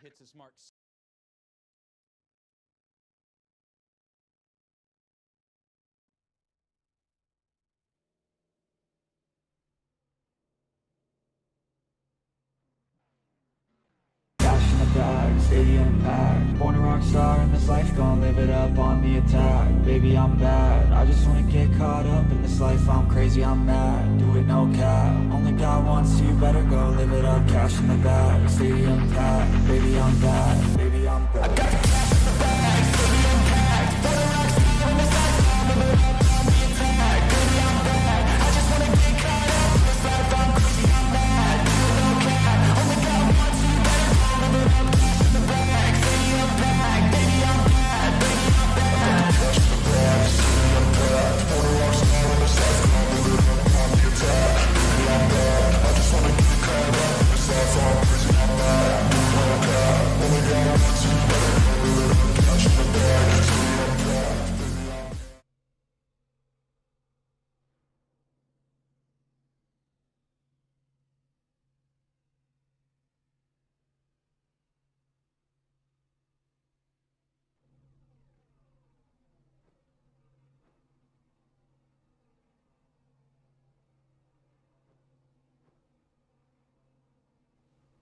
hits his mark. Cash in the bag, stadium packed. Born a rock star in this life, gon' live it up on the attack. Baby, I'm bad, I just wanna get caught up in this life. I'm crazy, I'm mad, do it no cap. Only God wants, so you better go live it up. Cash in the bag, stadium packed. Baby, I'm bad, baby, I'm bad. I got the cash in the bag, stadium packed. Born a rock star in this life, gon' live it up on the attack. Baby, I'm bad, I just wanna get caught up in this life. I'm crazy, I'm mad, do it no cap. Only God wants, so you better go live it up. Cash in the bag, stadium packed. Baby, I'm bad, baby, I'm bad. Cash in the bag, stadium packed. Born a rock star in this life, gon' live it up on the attack. Baby, I'm bad, I just wanna get caught up in this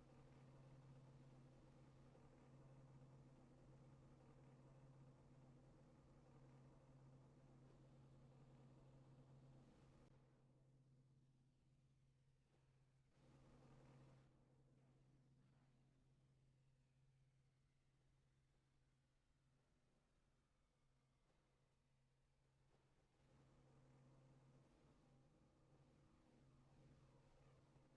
life. I'm crazy,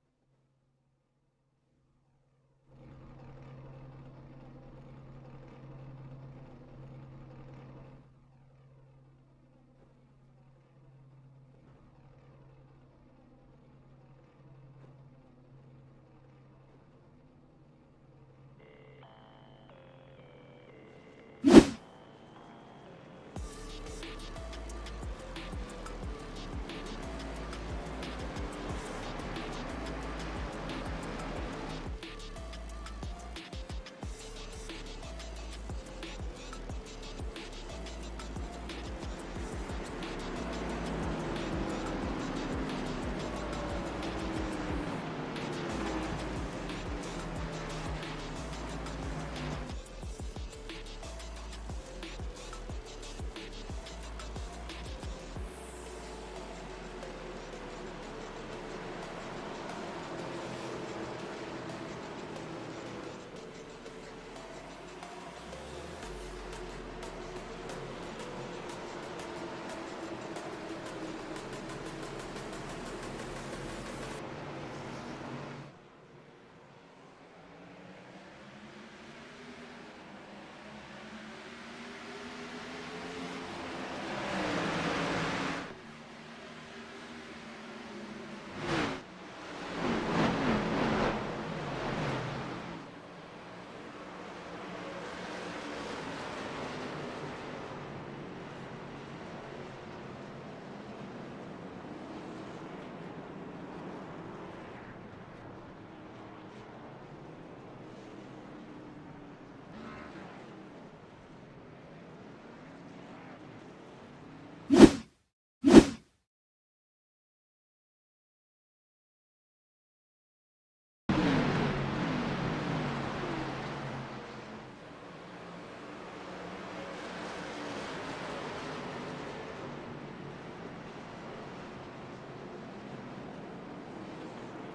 I'm mad, do it no cap. Only God wants, so you better go live it up. Cash in the bag, stadium packed. Baby, I'm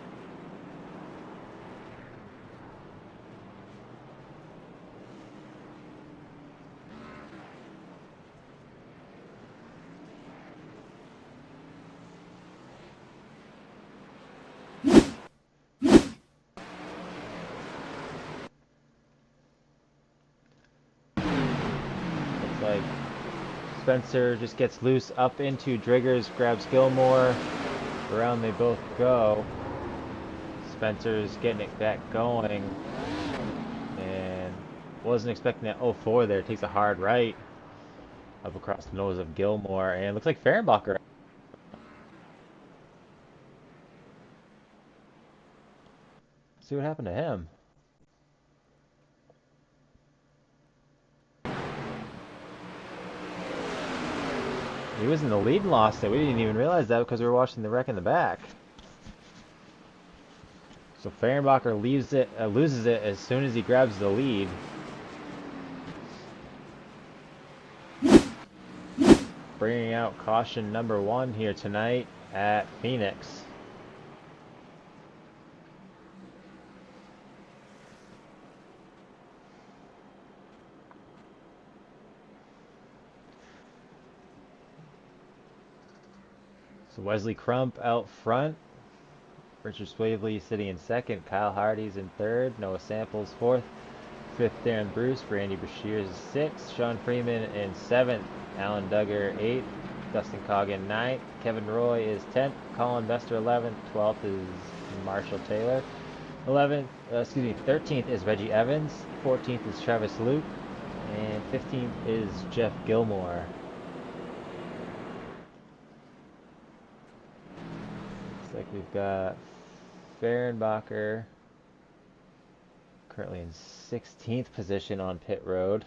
bad. Looks like Spencer just gets loose up into Driggers, grabs Gilmore. Around they both go. Spencer's getting it back going. And wasn't expecting that 0-4 there. Takes a hard right up across the nose of Gilmore. And it looks like Fehrenbacher. See what happened to him. He was in the lead and lost it. We didn't even realize that because we were watching the wreck in the back. So Fehrenbacher loses it as soon as he grabs the lead. Bringing out caution number 1 here tonight at Phoenix. So Wesley Crump out front. Richard Swavely sitting in second. Kyle Hardy's in third. Noah Samples fourth. Fifth, Darren Bruce. Randy Brashear is sixth. Sean Freeman in seventh. Alan Duggar eighth. Dustin Coggin ninth. Kevin Roy is 10th. Colin Bester 11th. 12th is Marshall Taylor. 13th is Reggie Evans. 14th is Travis Luke. And 15th is Jeff Gilmore. Looks like we've got Fehrenbacher currently in 16th position on pit road.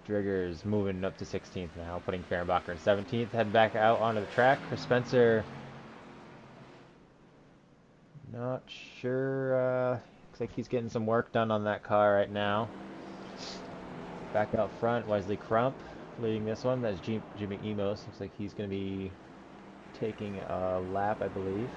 Drigger's moving up to 16th now, putting Fehrenbacher in 17th. Head back out onto the track. Chris Spencer, not sure. Looks like he's getting some work done on that car right now. Back out front, Wesley Crump leading this one. That's Jimmy Emos. Looks like he's going to be taking a lap, I believe.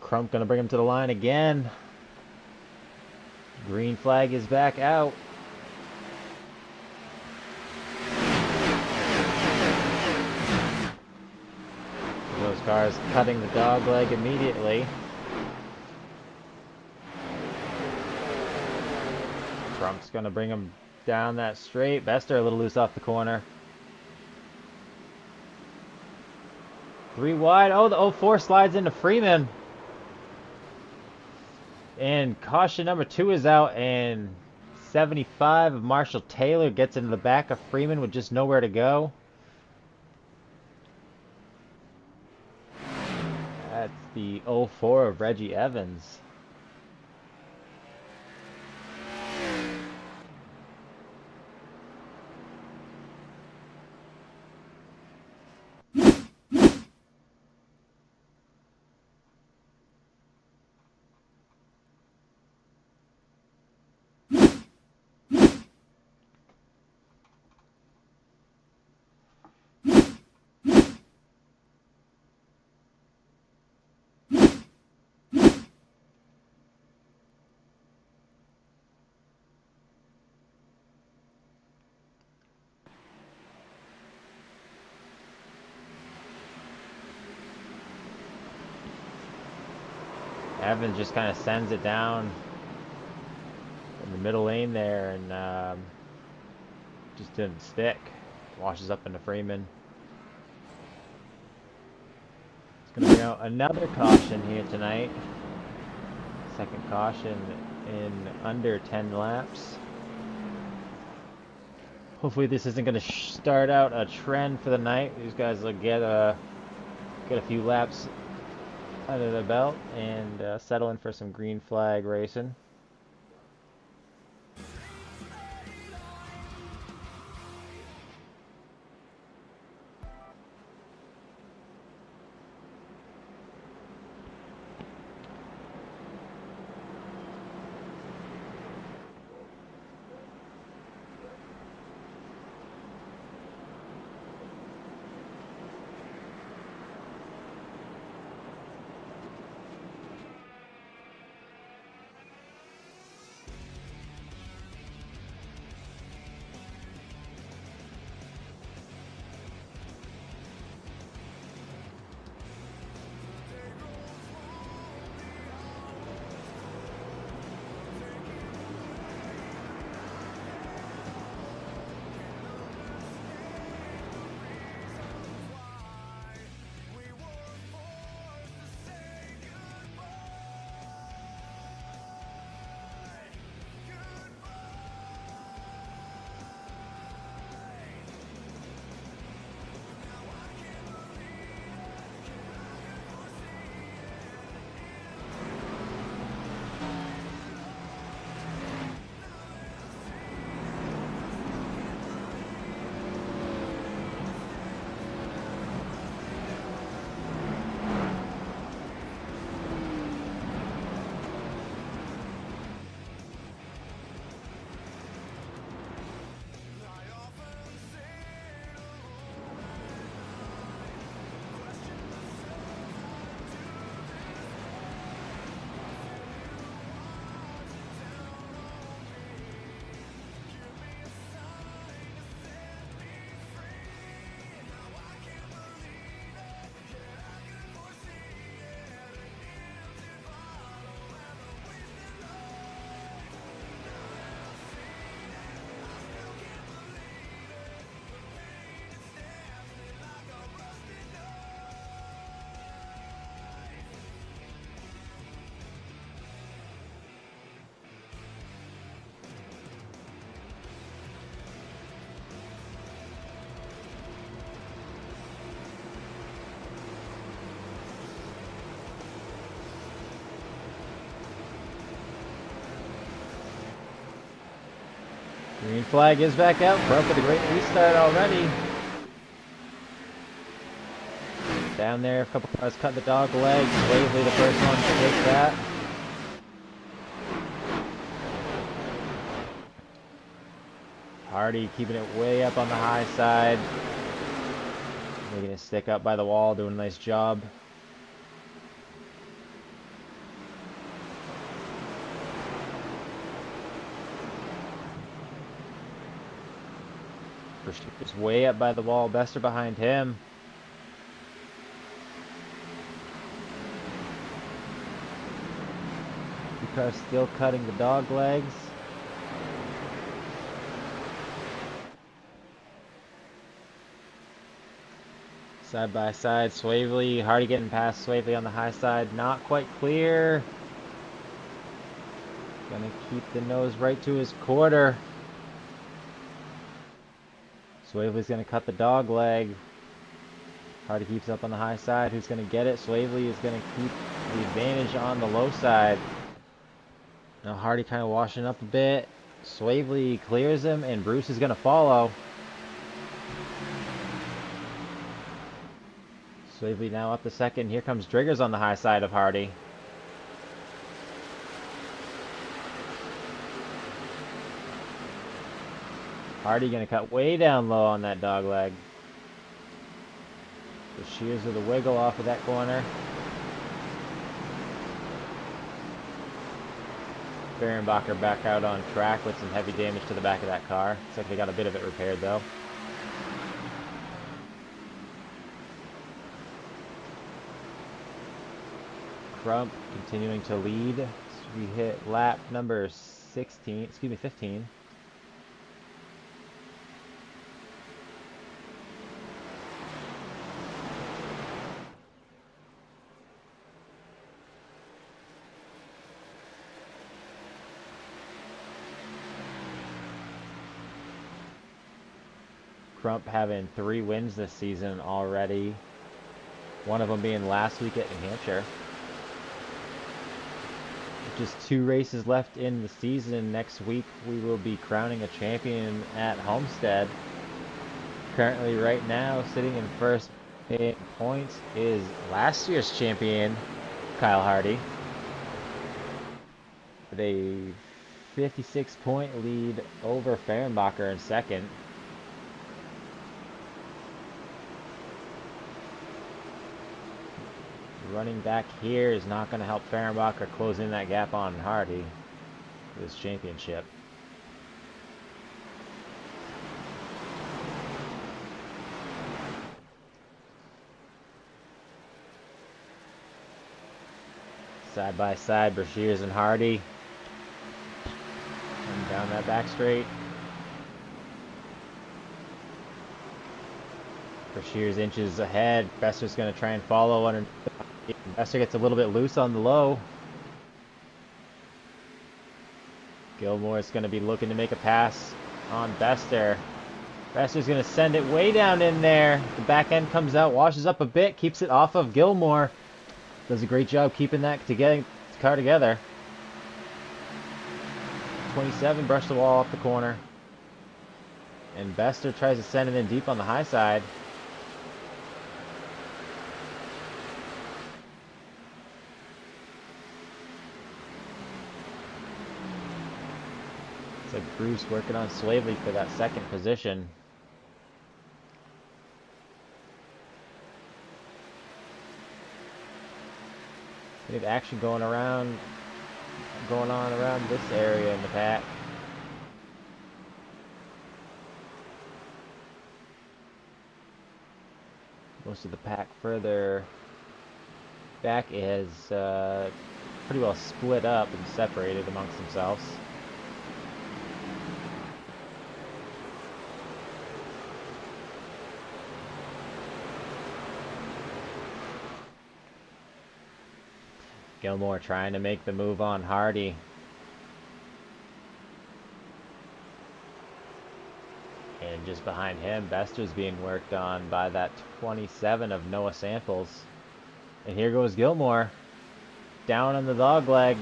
Crump gonna bring him to the line again. Green flag is back out. Those cars cutting the dog leg immediately. Crump's gonna bring him down that straight. Bester a little loose off the corner. 3 wide. Oh, the 04 slides into Freeman. And caution number 2 is out, and 75 of Marshall Taylor gets into the back of Freeman with just nowhere to go. That's the 04 of Reggie Evans. Evans just kind of sends it down in the middle lane there, and just didn't stick. Washes up into Freeman. It's going to bring out another caution here tonight. Second caution in under 10 laps. Hopefully this isn't going to start out a trend for the night. These guys will get a few laps under the belt and settle in for some green flag racing. Green flag is back out. Crump with a great restart already. Down there, a couple cars cut the dog leg. Wavely the first one to take that. Hardy keeping it way up on the high side. Making it stick up by the wall, doing a nice job. Is way up by the wall. Bester behind him. Two cars still cutting the dog legs. Side by side, Swavely. Hardy getting past Swavely on the high side. Not quite clear. Gonna keep the nose right to his quarter. Swavely's going to cut the dog leg. Hardy keeps up on the high side. Who's going to get it? Swavely is going to keep the advantage on the low side. Now Hardy kind of washing up a bit. Swavely clears him, and Bruce is going to follow. Swavely now up the second. Here comes Driggers on the high side of Hardy. Hardy gonna cut way down low on that dog leg. The shears with a wiggle off of that corner. Fehrenbacher back out on track with some heavy damage to the back of that car. Looks like they got a bit of it repaired though. Crump continuing to lead. So we hit lap number 15. Crump having 3 wins this season already. One of them being last week at New Hampshire. Just 2 races left in the season. Next week we will be crowning a champion at Homestead. Currently right now sitting in first in points is last year's champion Kyle Hardy with a 56-point lead over Fehrenbacher in second. Running back here is not going to help Fehrenbacher close in that gap on Hardy for this championship. Side by side, Brashears and Hardy. And down that back straight. Brashears inches ahead. Bester's going to try and follow under. Bester gets a little bit loose on the low. Gilmore's going to be looking to make a pass on Bester. Bester's going to send it way down in there. The back end comes out, washes up a bit, keeps it off of Gilmore. Does a great job keeping that car together. 27 brushed the wall off the corner. And Bester tries to send it in deep on the high side. It's like Bruce working on Swavely for that second position. We have action going on around this area in the pack. Most of the pack further back is pretty well split up and separated amongst themselves. Gilmore trying to make the move on Hardy. And just behind him, Bester's being worked on by that 27 of Noah Samples. And here goes Gilmore. Down on the dog leg.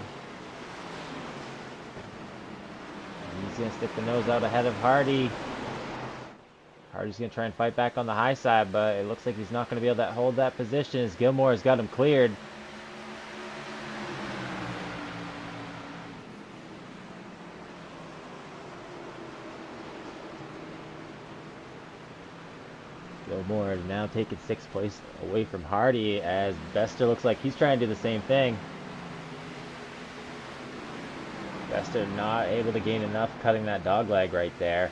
He's going to stick the nose out ahead of Hardy. Hardy's going to try and fight back on the high side, but it looks like he's not going to be able to hold that position as Gilmore has got him cleared. Gilmore is now taking 6th place away from Hardy as Bester looks like he's trying to do the same thing. Bester not able to gain enough, cutting that dog leg right there.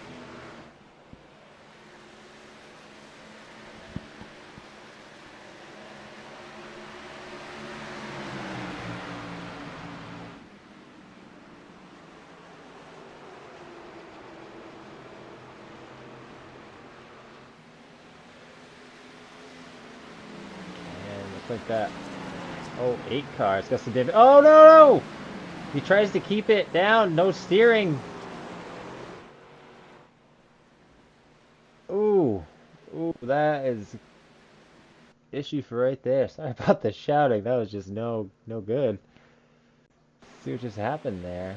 And looks like that. Oh, 8 cars. Gus and David. Oh no! He tries to keep it down. No steering. Ooh. Ooh, that is issue for right there. Sorry about the shouting. That was just no good. Let's see what just happened there.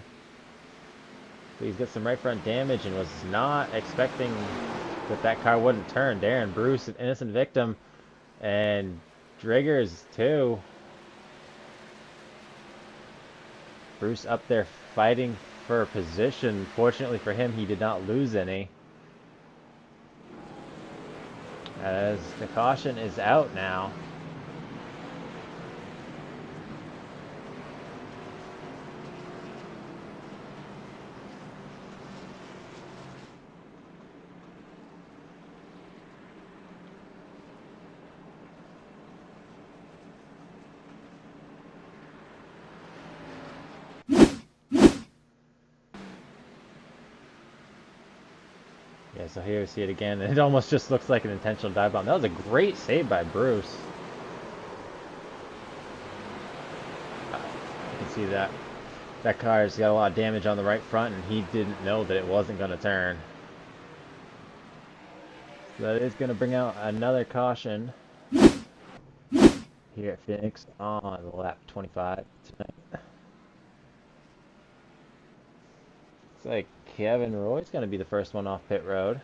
So he's got some right front damage and was not expecting that car wouldn't turn. Darren Bruce, an innocent victim, and Driggers too. Bruce up there fighting for a position. Fortunately for him, he did not lose any. As the caution is out now. Yeah, so here we see it again. It almost just looks like an intentional dive bomb. That was a great save by Bruce. You can see that car's got a lot of damage on the right front, and he didn't know that it wasn't going to turn. So that is going to bring out another caution here at Phoenix on lap 25 tonight. Looks like Kevin Roy's going to be the first one off pit road.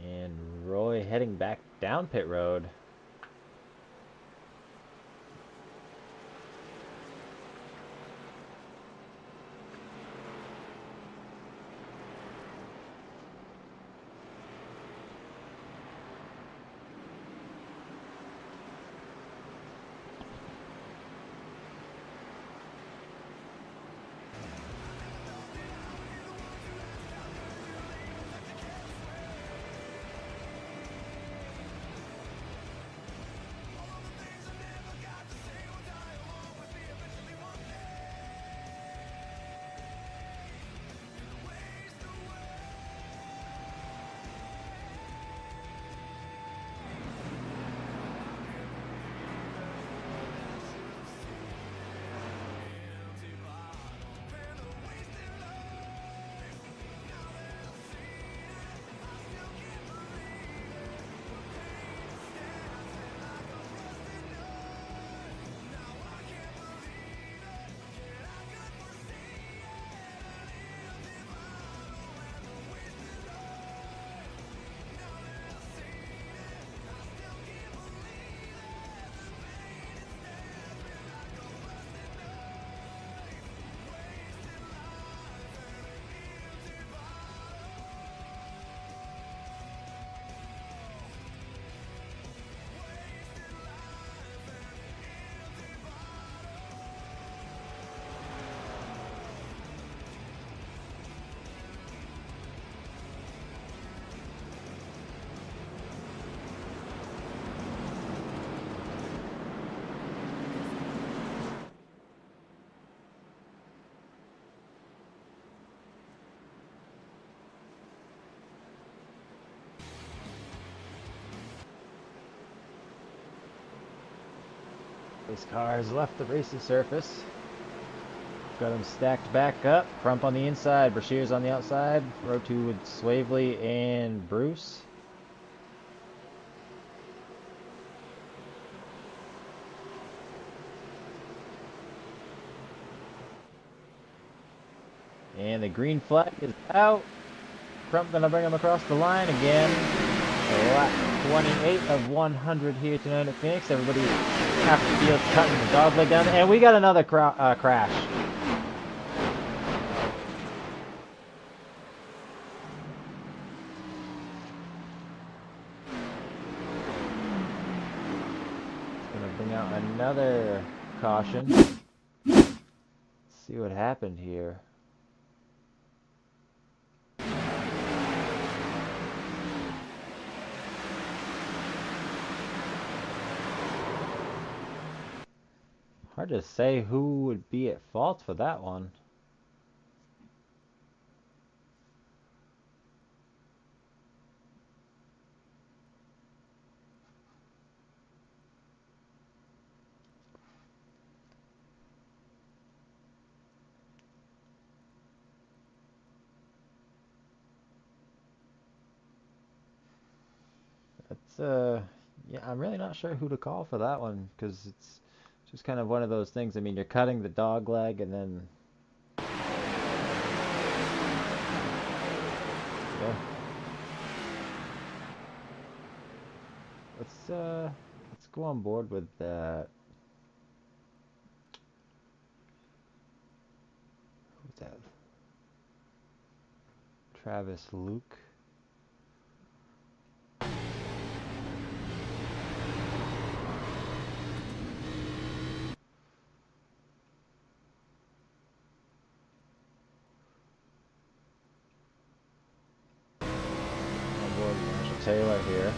And Roy heading back down pit road. This car has left the racing surface. Got them stacked back up. Crump on the inside, Brashears on the outside. Row 2 with Swavely and Bruce. And the green flag is out. Crump gonna bring him across the line again. Lap 28 of 100 here tonight at Phoenix. Everybody half the field cutting the dog leg down. And we got another crash. Gonna bring out another caution. Let's see what happened here. Hard to say who would be at fault for that one. That's yeah, I'm really not sure who to call for that one because it's just kind of one of those things. I mean, you're cutting the dog leg and then yeah. Let's go on board with that. Who's that? Travis Luke. Taylor here.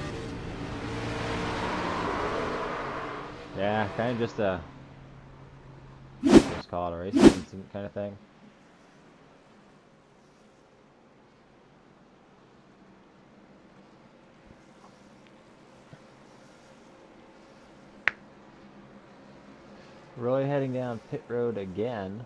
Yeah, kind of just a just call it a race incident kind of thing. Roy heading down pit road again.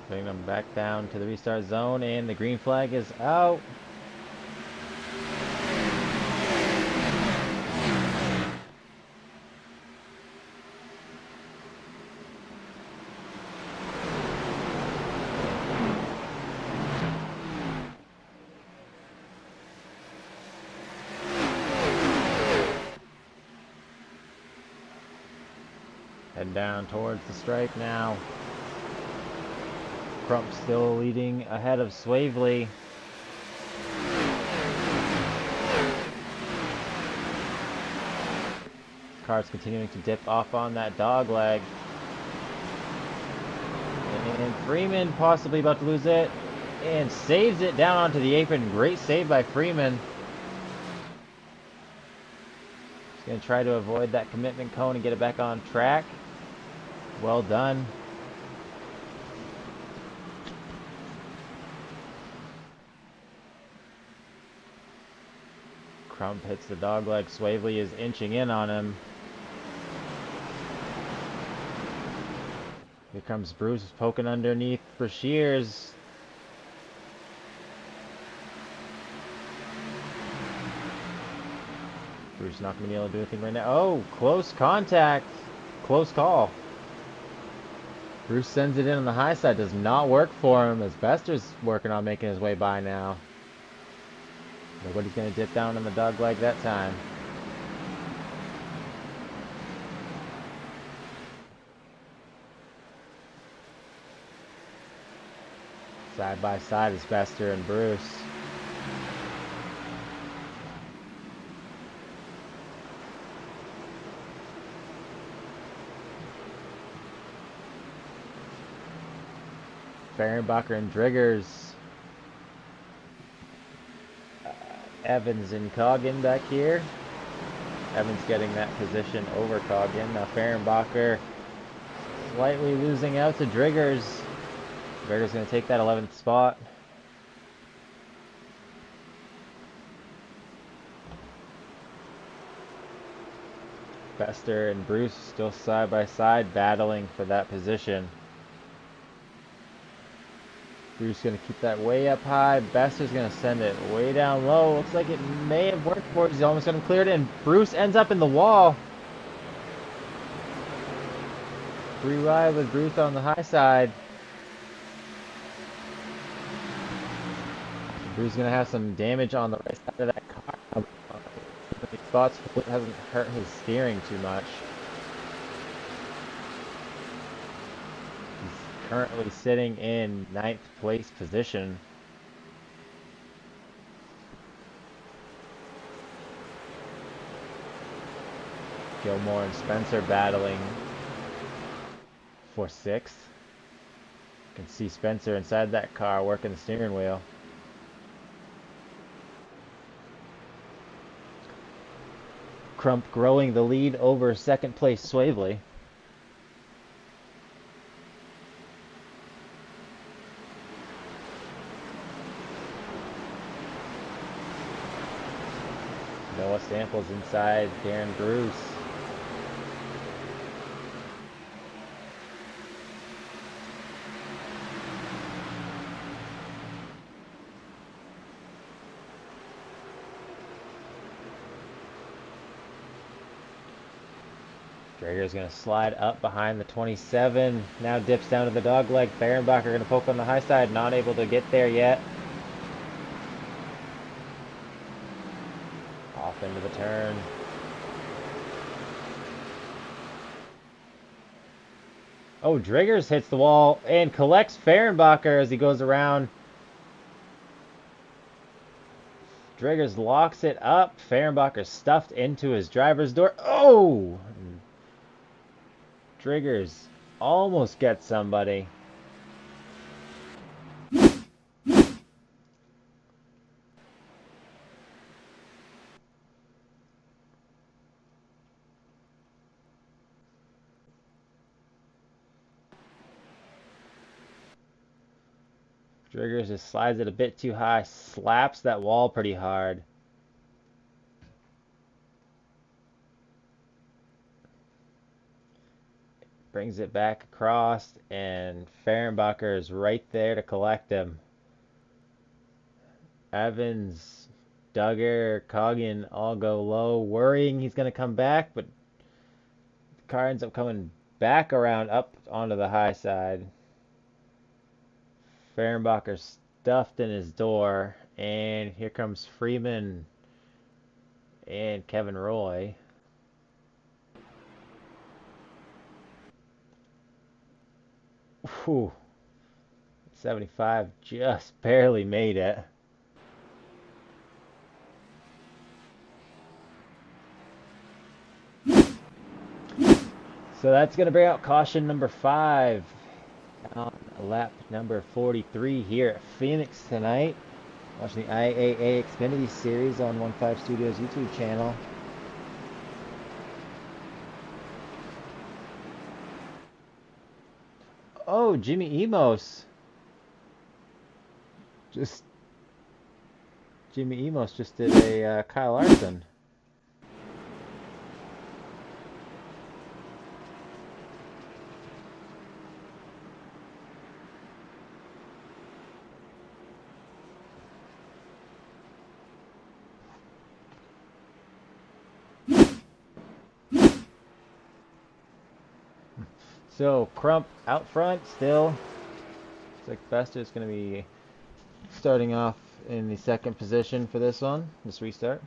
Putting them back down to the restart zone, and the green flag is out. Head down towards the stripe now. Crump still leading ahead of Swavely. Car's continuing to dip off on that dog leg. And Freeman possibly about to lose it. And saves it down onto the apron. Great save by Freeman. He's going to try to avoid that commitment cone and get it back on track. Well done. Crump hits the dog leg. Swavely is inching in on him. Here comes Bruce poking underneath for Shears. Bruce not going to be able to do anything right now. Oh, close contact. Close call. Bruce sends it in on the high side. Does not work for him as Bester's working on making his way by now. Nobody's going to dip down on the dog leg that time. Side by side is Bester and Bruce. Fehrenbacher and Driggers. Evans and Coggin back here. Evans getting that position over Coggin. Now Fehrenbacher slightly losing out to Driggers. Driggers going to take that 11th spot. Bester and Bruce still side by side battling for that position. Bruce going to keep that way up high. Bester's going to send it way down low. Looks like it may have worked for it. He's almost going to clear it, and Bruce ends up in the wall. Free ride with Bruce on the high side. Bruce is going to have some damage on the right side of that car. Spots hasn't hurt his steering too much. He's currently sitting in 9th place position. Gilmore and Spencer battling for 6th. You can see Spencer inside that car working the steering wheel. Crump growing the lead over 2nd place Swavely. Noah Samples inside Darren Bruce. Drager's going to slide up behind the 27. Now dips down to the dog leg. Fehrenbacher going to poke on the high side. Not able to get there yet. Off into the turn. Oh, Driggers hits the wall and collects Fehrenbacher as he goes around. Driggers locks it up. Fehrenbacher stuffed into his driver's door. Oh! Driggers almost gets somebody. Driggers just slides it a bit too high, slaps that wall pretty hard. Brings it back across, and Fehrenbacher is right there to collect him. Evans, Duggar, Coggin all go low, worrying he's going to come back, but the car ends up coming back around up onto the high side. Fehrenbacher stuffed in his door, and here comes Freeman and Kevin Roy. Whew, 75 just barely made it. So that's going to bring out caution number 5 on lap number 43 here at Phoenix tonight. Watching the IAA Xfinity series on 15 Studios YouTube channel. Oh, Jimmy Emos. Jimmy Emos just did a Kyle Larson. So Crump out front still. Looks like Fester's going to be starting off in the second position for this one, this restart.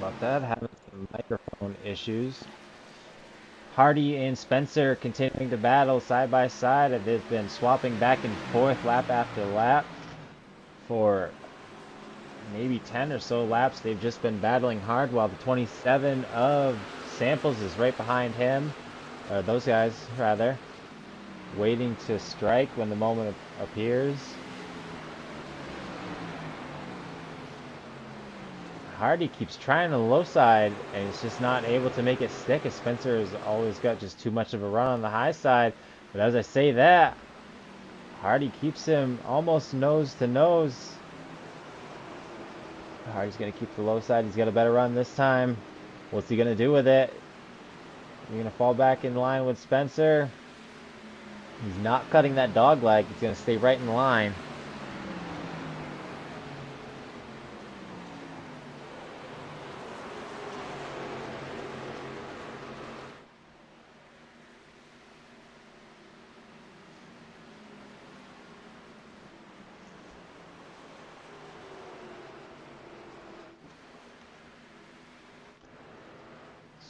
about that. Having some microphone issues. Hardy and Spencer continuing to battle side by side. They've been swapping back and forth lap after lap for maybe 10 or so laps. They've just been battling hard while the 27 of Samples is right behind him. Or those guys, rather. Waiting to strike when the moment appears. Hardy keeps trying the low side and he's just not able to make it stick, as Spencer has always got just too much of a run on the high side. But as I say that, Hardy keeps him almost nose to nose. Hardy's going to keep the low side. He's got a better run this time. What's he going to do with it? He's going to fall back in line with Spencer. He's not cutting that dog leg. He's going to stay right in line.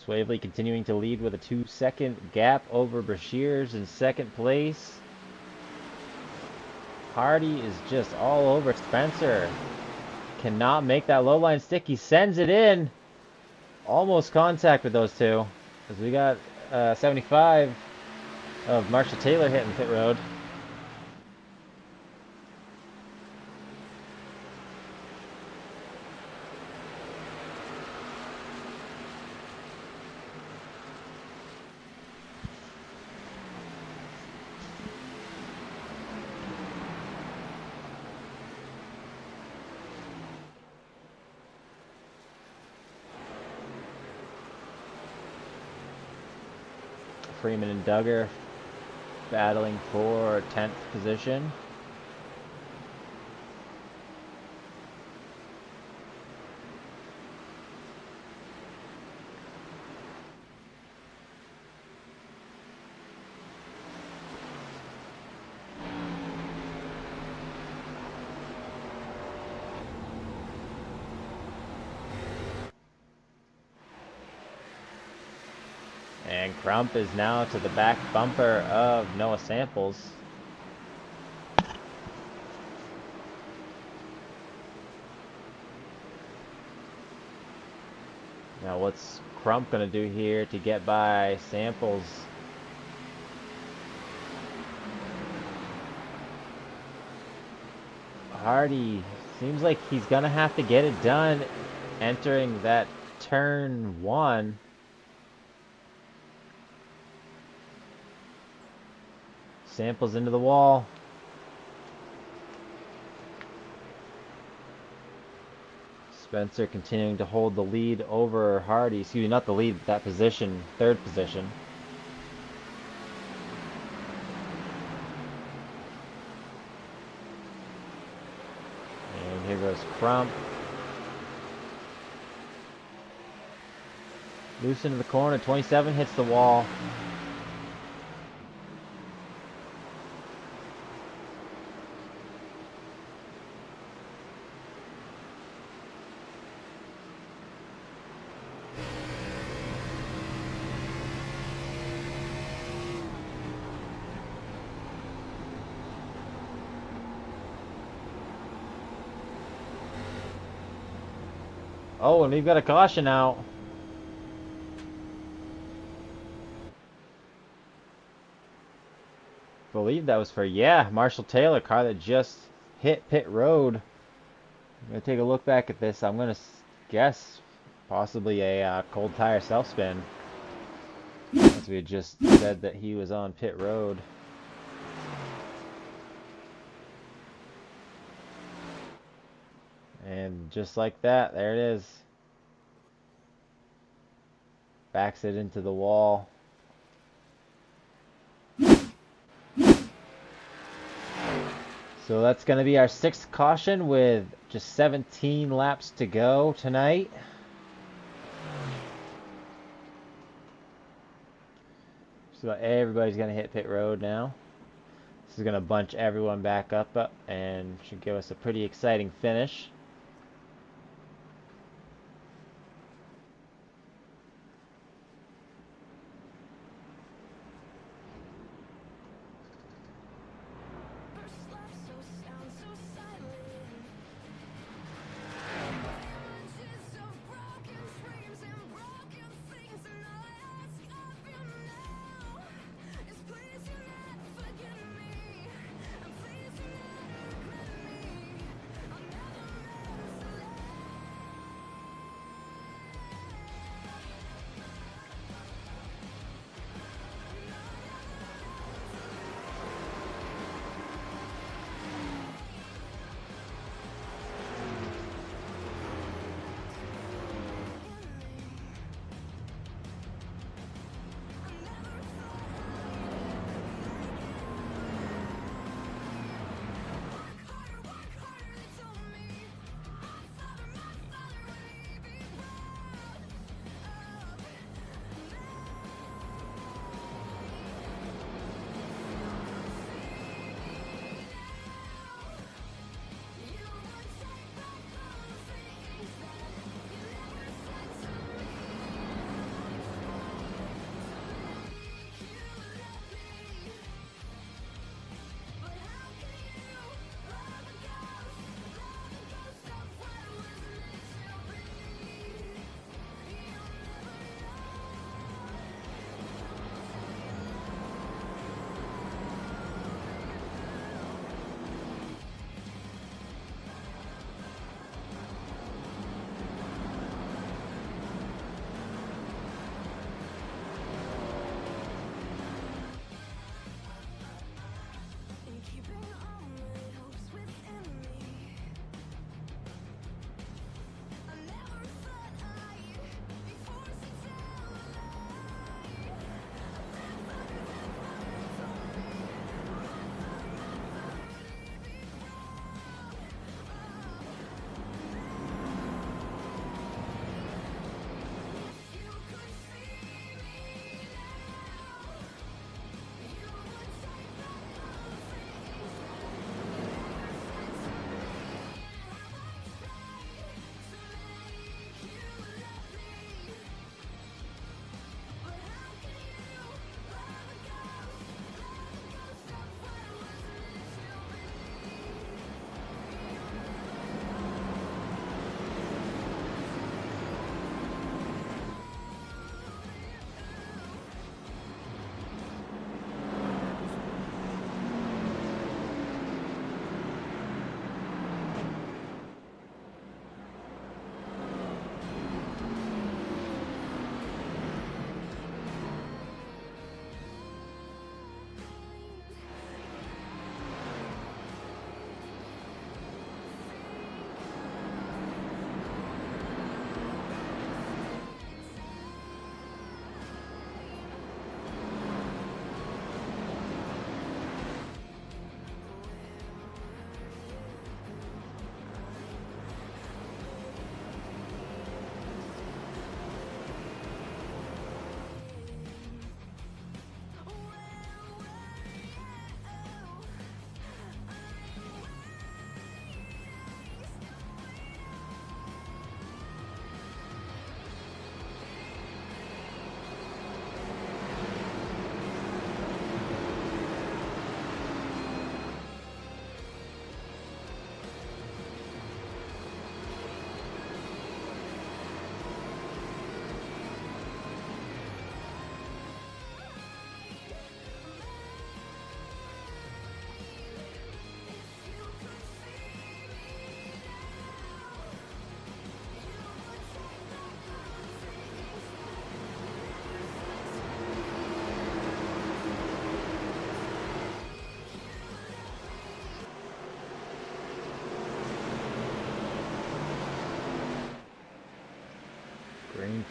Swavely continuing to lead with a 2-second gap over Brashears in second place. Hardy is just all over Spencer. Cannot make that low line stick. He sends it in. Almost contact with those two. As we got 75 of Marshall Taylor hitting pit road. Freeman and Duggar battling for 10th position. And Crump is now to the back bumper of Noah Samples. Now what's Crump going to do here to get by Samples? Hardy seems like he's going to have to get it done entering that turn 1. Samples into the wall. Spencer continuing to hold the lead over Hardy. Excuse me, not the lead, that position, 3rd position. And here goes Crump. Loose into the corner, 27 hits the wall. Oh, and we've got a caution out. Believe that was for, yeah, Marshall Taylor, car that just hit pit road. I'm going to take a look back at this. I'm going to guess possibly a cold tire self-spin. As we had just said that he was on pit road. And just like that, there it is. Backs it into the wall. So that's going to be our 6th caution with just 17 laps to go tonight. So everybody's going to hit pit road now. This is going to bunch everyone back up and should give us a pretty exciting finish.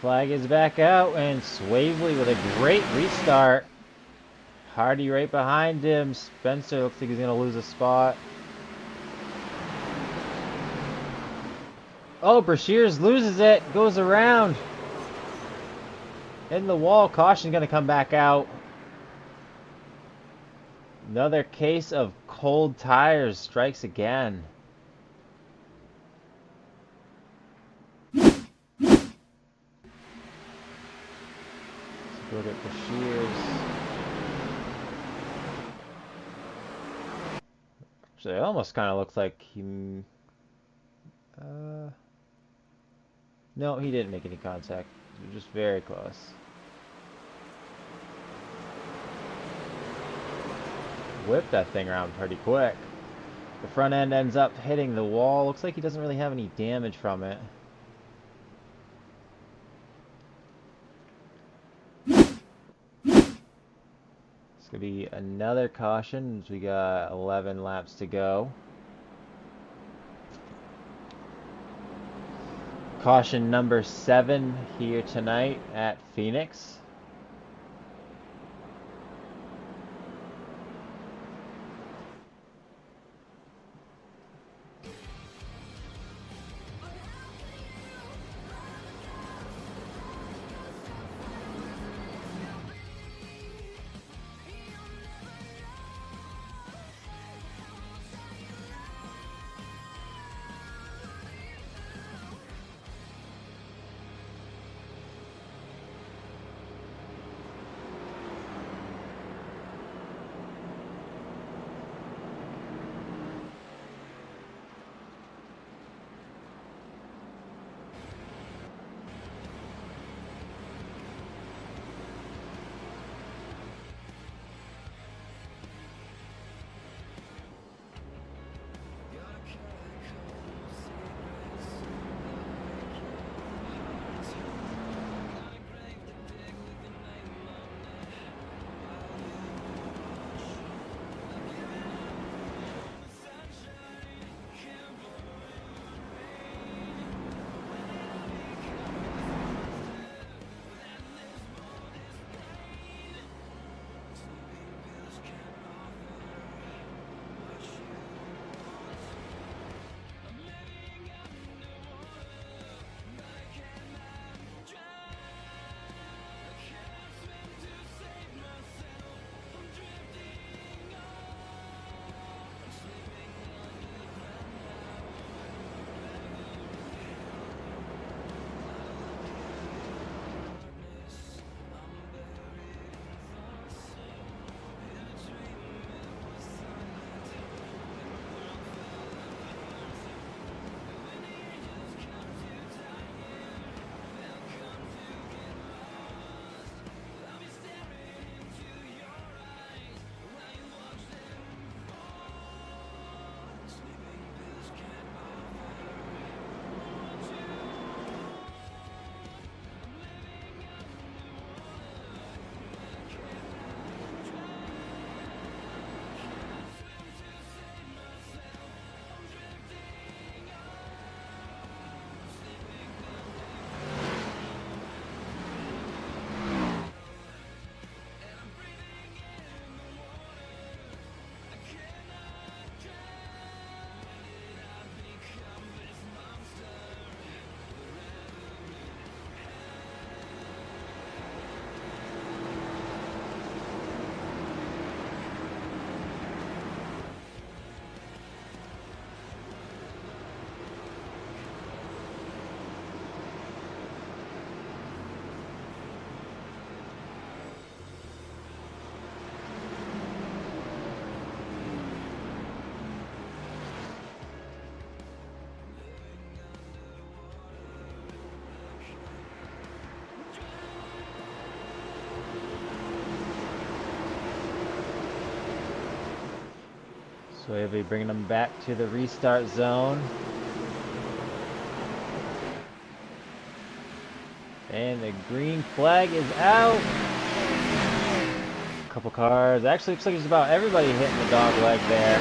flag is back out, and Swavely with a great restart. Hardy right behind him. Spencer looks like he's going to lose a spot. Oh, Brashears loses it. Goes around. In the wall. Caution going to come back out. Another case of cold tires strikes again. Let's go get Brashears. So it almost kind of looks like he... no, he didn't make any contact. Just very close. Whip that thing around pretty quick. The front end ends up hitting the wall. Looks like he doesn't really have any damage from it. It's going to be another caution as we got 11 laps to go. Caution number 7 here tonight at Phoenix. So he'll be bringing them back to the restart zone. And the green flag is out. A couple cars. Actually, looks like it's about everybody hitting the dog leg there.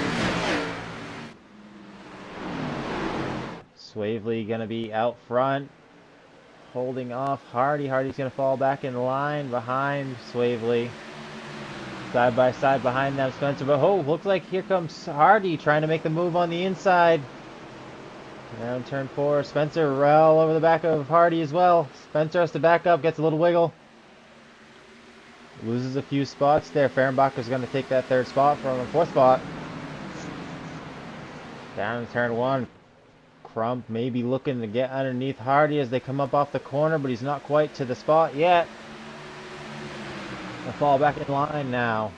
Swavely gonna be out front. holding off Hardy. Hardy's going to fall back in line behind Swavely. Side by side behind them, Spencer. But oh, looks like here comes Hardy trying to make the move on the inside. Down turn 4. Spencer well over the back of Hardy as well. Spencer has to back up, gets a little wiggle. Loses a few spots there. Fehrenbacher's going to take that 3rd spot from a 4th spot. Down turn 1. Crump maybe looking to get underneath Hardy as they come up off the corner, but he's not quite to the spot yet. They'll fall back in line now.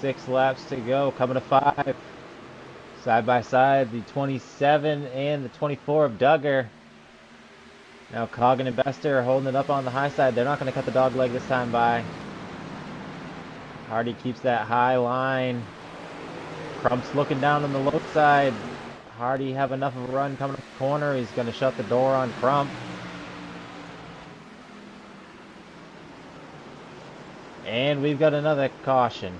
6 laps to go, coming to 5. Side by side, the 27 and the 24 of Duggar. Now Coggin and Bester are holding it up on the high side. They're not going to cut the dog leg this time by. Hardy keeps that high line. Crump's looking down on the low side. Hardy have enough of a run coming up the corner. He's going to shut the door on Crump. And we've got another caution.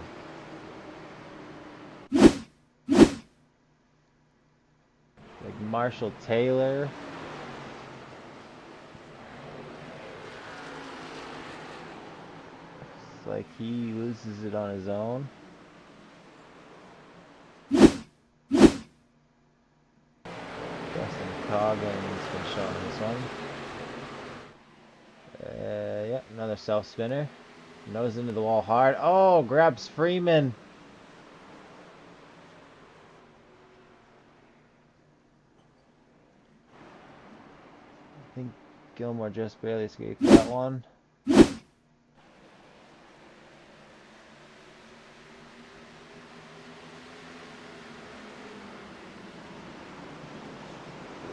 Like Marshall Taylor. Looks like he loses it on his own. Coggin's been shot on this one. Yep, another self spinner. Nose into the wall hard. Oh, grabs Freeman. I think Gilmore just barely escaped that one.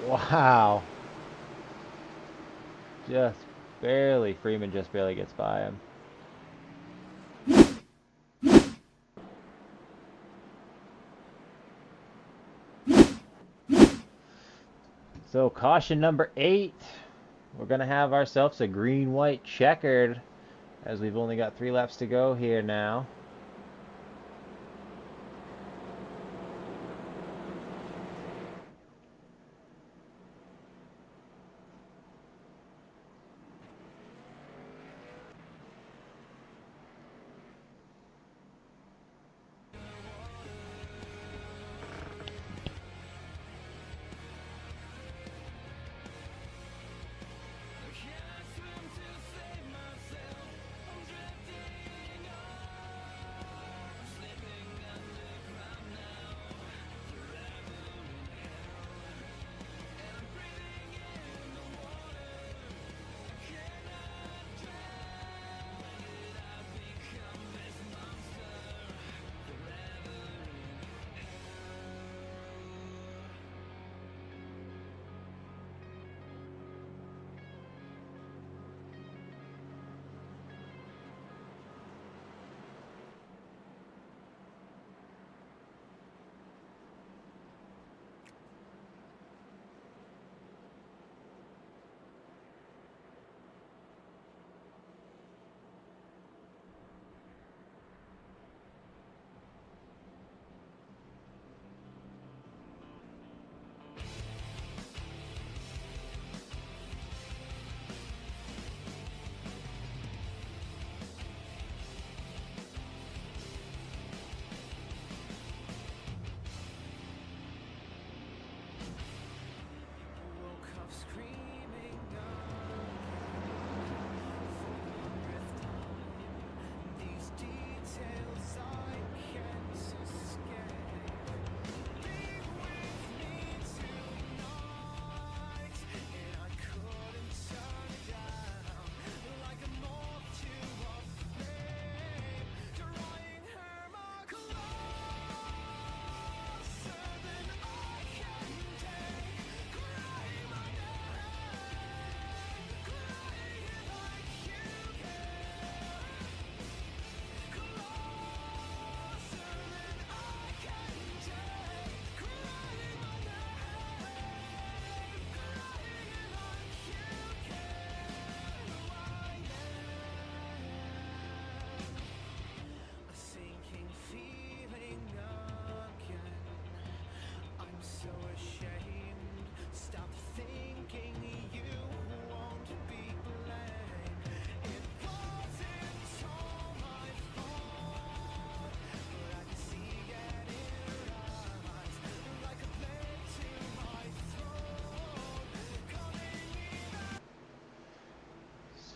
Wow. Just barely. Freeman just barely gets by him. So caution number 8. We're going to have ourselves a green-white checkered as we've only got 3 laps to go here now.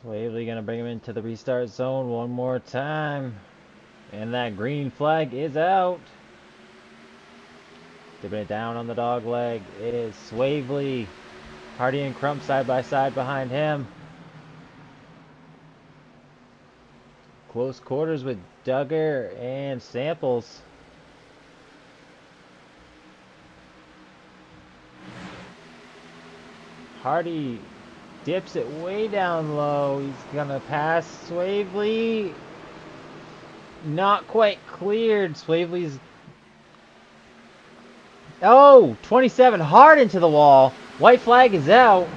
Swavely gonna bring him into the restart zone one more time. And that green flag is out. Dipping it down on the dog leg is Swavely. Hardy and Crump side by side behind him. Close quarters with Duggar and Samples. Hardy dips it way down low. He's gonna pass Swavely. Not quite cleared. Swavely's... Oh, 27 hard into the wall. White flag is out.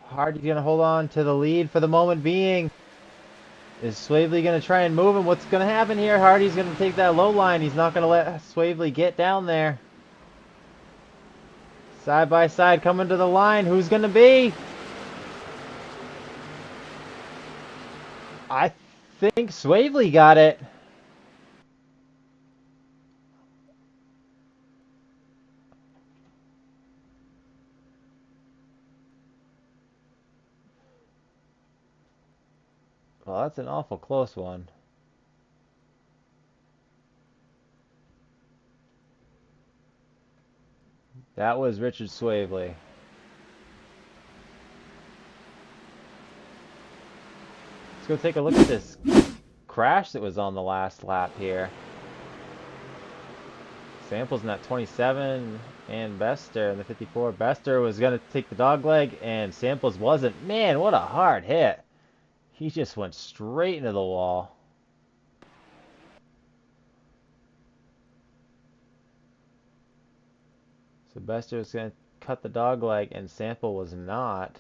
Hardy's gonna hold on to the lead for the moment being. Is Swavely gonna try and move him? What's gonna happen here? Hardy's gonna take that low line. He's not gonna let Swavely get down there. Side by side coming to the line. Who's gonna be? I think Swavely got it. Well, that's an awful close one. That was Richard Swavely. Let's go take a look at this crash that was on the last lap here. Samples in that 27 and Bester in the 54. Bester was going to take the dog leg and Samples wasn't. Man, what a hard hit. He just went straight into the wall. So Bester was going to cut the dog leg and Sample was not.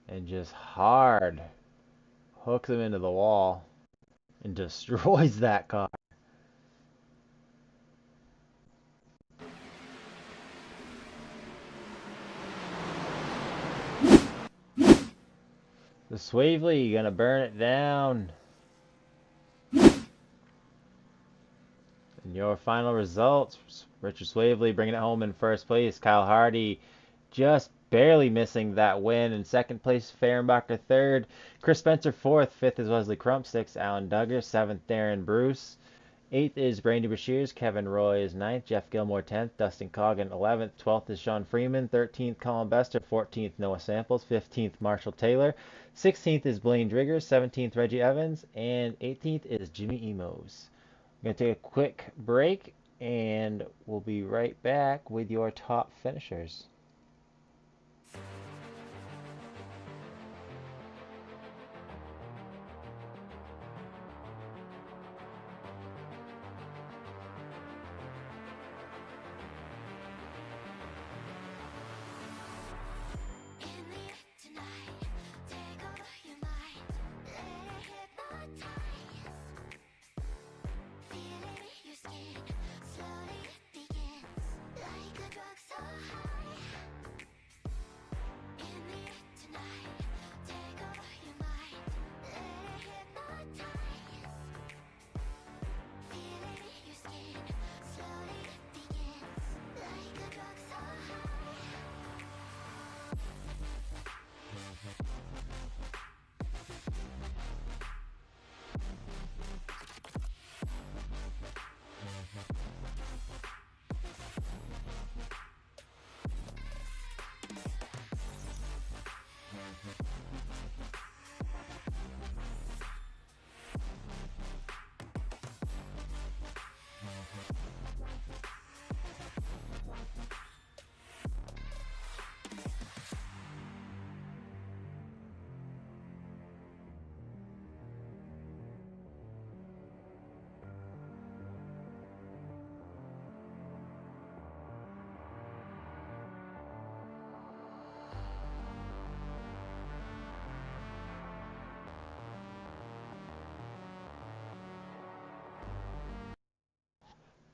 And just hard hooks him into the wall and destroys that car. The Swavely gonna burn it down. And your final results: Richard Swavely bringing it home in first place. Kyle Hardy just barely missing that win. In second place, Fehrenbacher third. Chris Spencer fourth. Fifth is Wesley Crump. Sixth, Alan Duggar. Seventh, Darren Bruce. Eighth is Brandy Bashirs. Kevin Roy is ninth. Jeff Gilmore 10th. Dustin Coggin 11th. 12th is Sean Freeman. 13th, Colin Bester. 14th, Noah Samples. 15th, Marshall Taylor. 16th is Blaine Driggers. 17th, Reggie Evans. And 18th is Jimmy Emos. I'm going to take a quick break and we'll be right back with your top finishers.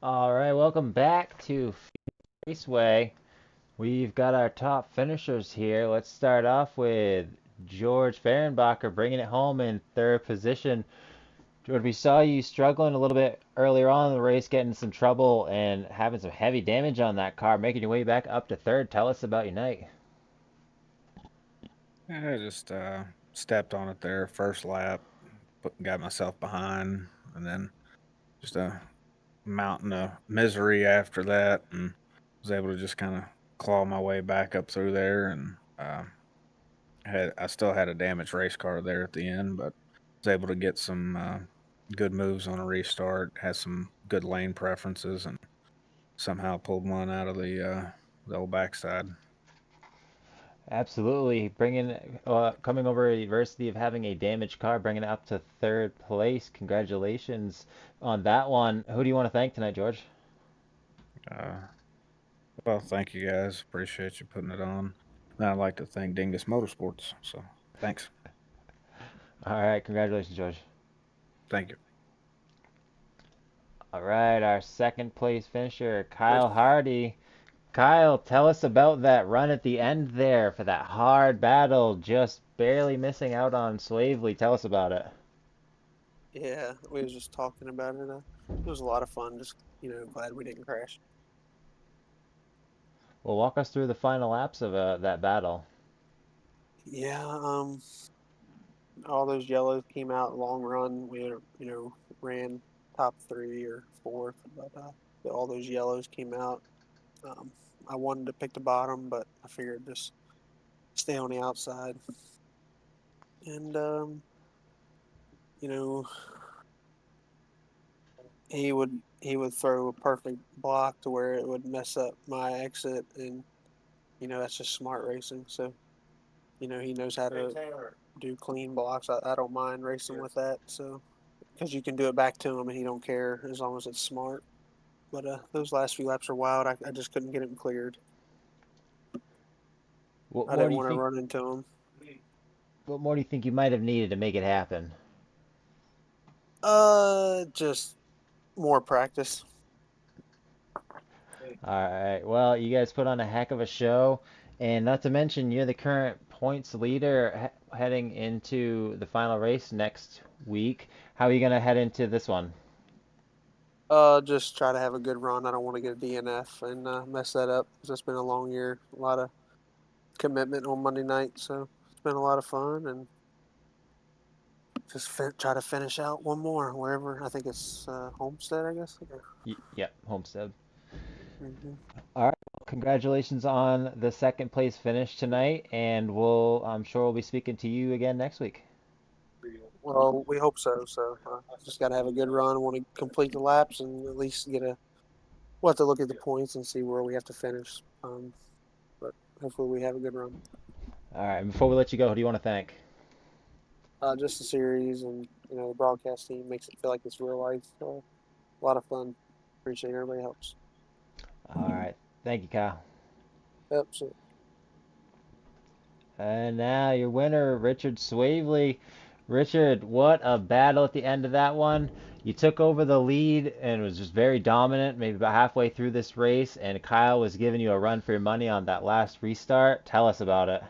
All right, welcome back to Raceway. We've got our top finishers here. Let's start off with George Fehrenbacher bringing it home in third position. George, we saw you struggling a little bit earlier on in the race, getting some trouble and having some heavy damage on that car, making your way back up to third. Tell us about your night. I just stepped on it there first lap, got myself behind, and then just a mountain of misery after that, and was able to just kind of claw my way back up through there, and I still had a damaged race car there at the end, but was able to get some good moves on a restart, had some good lane preferences, and somehow pulled one out of the old backside. Absolutely, coming over adversity of having a damaged car, bringing it up to third place. Congratulations on that one. Who do you want to thank tonight, George? Uh, well, thank you guys. Appreciate you putting it on. And I'd like to thank Dingus Motorsports. So thanks. All right, congratulations, George. Thank you. All right, our second place finisher, Kyle Hardy. Kyle, tell us about that run at the end there for that hard battle, just barely missing out on Swavely. Tell us about it. Yeah, we was just talking about it. It was a lot of fun. Just glad we didn't crash. Well, walk us through the final laps of that battle. Yeah, all those yellows came out long run. We had, ran top three or fourth, but all those yellows came out. Um, I wanted to pick the bottom, but I figured just stay on the outside. And you know, he would throw a perfect block to where it would mess up my exit, and that's just smart racing. So he knows how to do clean blocks. I don't mind racing with that. So because you can do it back to him and he don't care as long as it's smart. But those last few laps are wild. I just couldn't get him cleared. What I more didn't do you want to think? run into him. What more do you think you might have needed to make it happen? Just more practice. All right. Well, you guys put on a heck of a show, and not to mention you're the current points leader heading into the final race next week. How are you gonna head into this one? Just try to have a good run. I don't want to get a DNF and mess that up because it's been a long year. A lot of commitment on Monday night, so it's been a lot of fun and just try to finish out one more wherever. I think it's Homestead, I guess. Yep, Homestead. Mm-hmm. All right. Well, congratulations on the second place finish tonight, and I'm sure we'll be speaking to you again next week. Well, we hope so. So just got to have a good run. Want to complete the laps and at least get a. We'll have to look at the points and see where we have to finish. But hopefully we have a good run. All right. And before we let you go, who do you want to thank? Just the series and the broadcast team makes it feel like it's real life. So a lot of fun. Appreciate everybody helps. All right. Thank you, Kyle. Yep. So And now your winner, Richard Swavely. Richard, what a battle at the end of that one. You took over the lead and was just very dominant, maybe about halfway through this race, and Kyle was giving you a run for your money on that last restart. Tell us about it.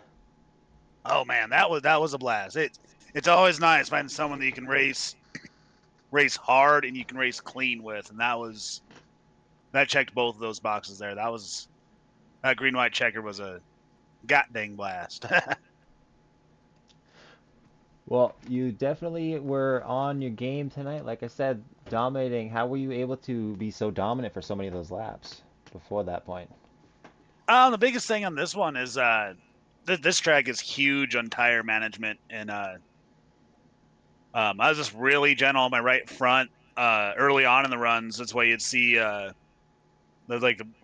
Oh man, that was a blast. It's always nice finding someone that you can race hard and you can race clean with, and that checked both of those boxes there. That green white checker was a god dang blast. Well, you definitely were on your game tonight. Like I said, dominating. How were you able to be so dominant for so many of those laps before that point? The biggest thing on this one is this track is huge on tire management, and I was just really gentle on my right front early on in the runs. That's why you'd see the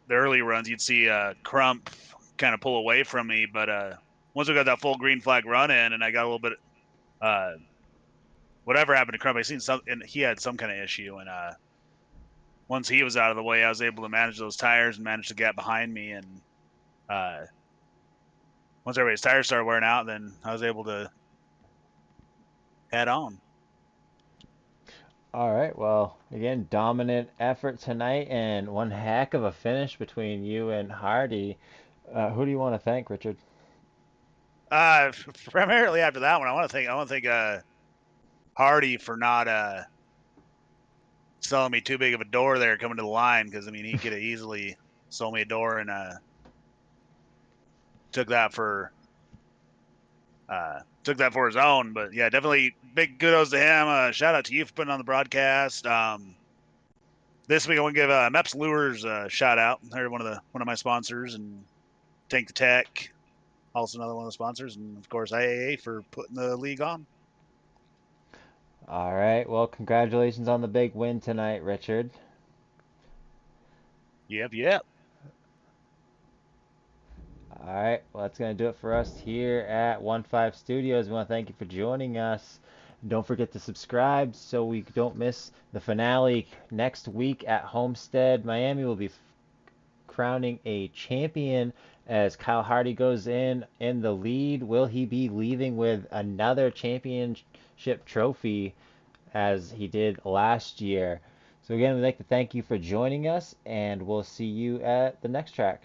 early runs, you'd see Crump kind of pull away from me. But once we got that full green flag run in, and I got a little bit, uh, whatever happened to Crump, I seen some, and he had some kind of issue. And once he was out of the way, I was able to manage those tires and manage the gap behind me. And uh, once everybody's tires started wearing out, then I was able to head on. All right. Well, again, dominant effort tonight and one heck of a finish between you and Hardy. Who do you want to thank, Richard? Uh, Primarily after that one, I want to thank Hardy for not selling me too big of a door there coming to the line, because I mean he could have easily sold me a door and took that for took that for his own. But yeah, definitely big kudos to him. Shout out to you for putting on the broadcast. This week I want to give Meps Lures a shout out. They're one of my sponsors, and Tank the Tech, also another one of the sponsors, and of course IAA for putting the league on. All right. Well, congratulations on the big win tonight, Richard. Yep. All right. Well, that's going to do it for us here at 1-5 Studios. We want to thank you for joining us. Don't forget to subscribe so we don't miss the finale next week at Homestead. Miami will be crowning a champion as Kyle Hardy goes in the lead. Will he be leaving with another championship trophy as he did last year? So again, we'd like to thank you for joining us, and we'll see you at the next track.